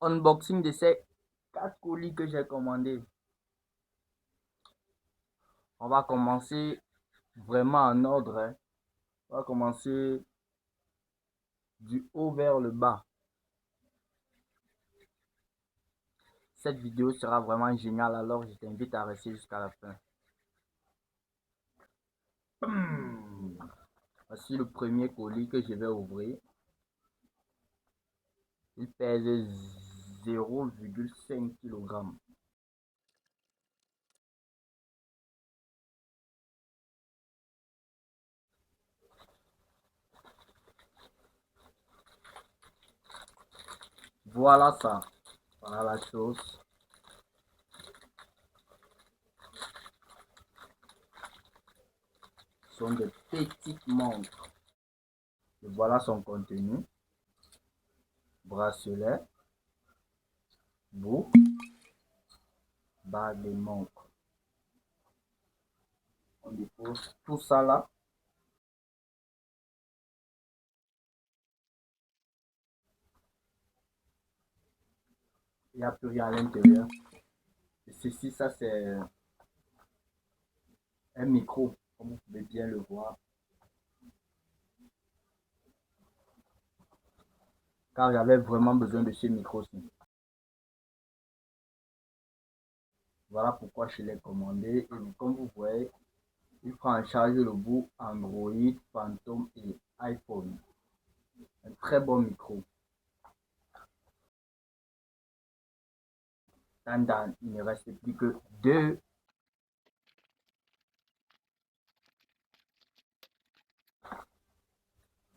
unboxing de ces 4 colis que j'ai commandés. On va commencer vraiment en ordre, hein. On va commencer du haut vers le bas. Cette vidéo sera vraiment géniale, alors je t'invite à rester jusqu'à la fin. Voici le premier colis que je vais ouvrir. Il pèse 0,5 kg. Voilà ça. Voilà la chose. Ce sont des petites montres. Et voilà son contenu. Bracelet, boucle, bague et montre. On dépose tout ça là. Il n'y a plus rien à l'intérieur. Et ceci, ça c'est un micro, comme vous pouvez bien le voir. Car j'avais vraiment besoin de ce micro-ci. Voilà pourquoi je l'ai commandé. Et comme vous voyez, il prend en charge le bout Android, Phantom et iPhone. Un très bon micro. Il ne reste plus que 2.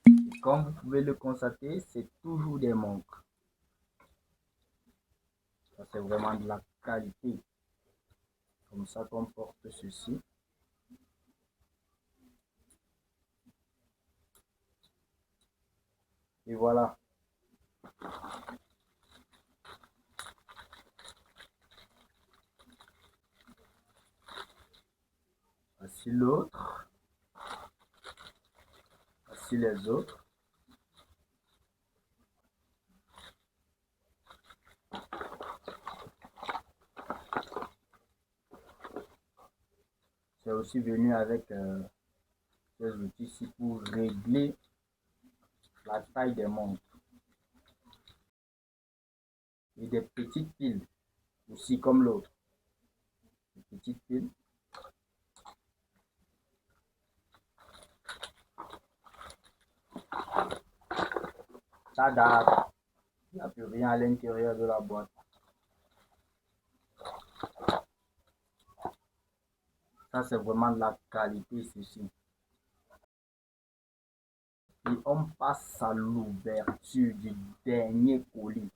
Et comme vous pouvez le constater, c'est toujours des montres. Ça, c'est vraiment de la qualité. Comme ça qu'on porte ceci. Et voilà. Voici l'autre. Voici les autres. C'est aussi venu avec ces outils ici pour régler la taille des montres. Et des petites piles aussi comme l'autre. Des petites piles. Ça date. Il n'y a plus rien à l'intérieur de la boîte. Ça, c'est vraiment de la qualité, ceci. Et on passe à l'ouverture du dernier colis.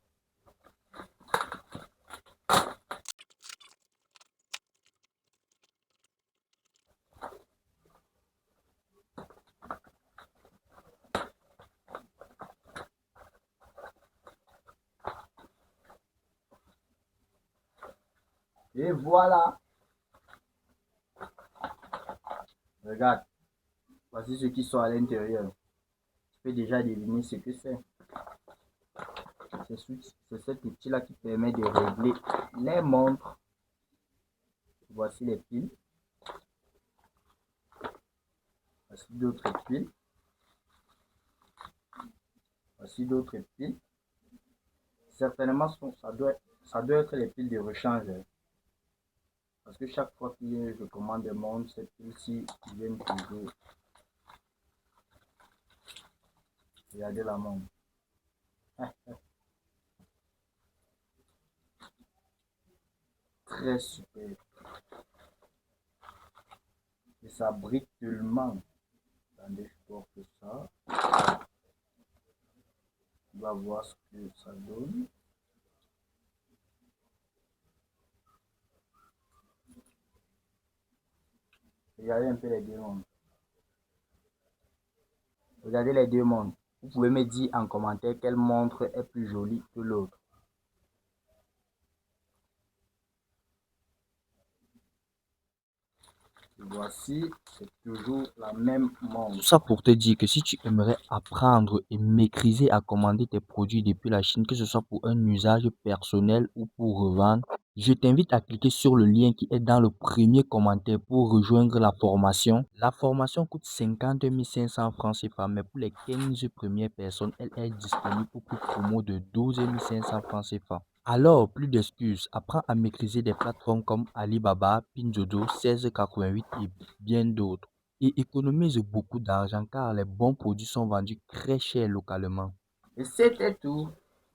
Et voilà. Regarde. Voici ceux qui sont à l'intérieur. Tu peux déjà deviner ce que c'est. C'est cet outil-là qui permet de régler les montres. Voici les piles. Voici d'autres piles. Voici d'autres piles. Certainement, ça doit être les piles de rechange. Parce que chaque fois que je commande des montres, ces piles-ci viennent toujours. Regardez la montre. Très super. Et ça brille tellement. Attendez, je porte ça. On va voir ce que ça donne. Regardez un peu les deux montres. Regardez les deux montres. Vous pouvez me dire en commentaire quelle montre est plus jolie que l'autre. Voici, c'est toujours la même montre. Tout ça pour te dire que si tu aimerais apprendre et maîtriser à commander tes produits depuis la Chine, que ce soit pour un usage personnel ou pour revendre, je t'invite à cliquer sur le lien qui est dans le premier commentaire pour rejoindre la formation. La formation coûte 50 500 francs CFA, mais pour les 15 premières personnes, elle est disponible pour prix promo de 12 500 francs CFA. Alors, plus d'excuses, apprends à maîtriser des plateformes comme Alibaba, Pinduoduo, 1688 et bien d'autres et économise beaucoup d'argent car les bons produits sont vendus très cher localement. Et c'était tout.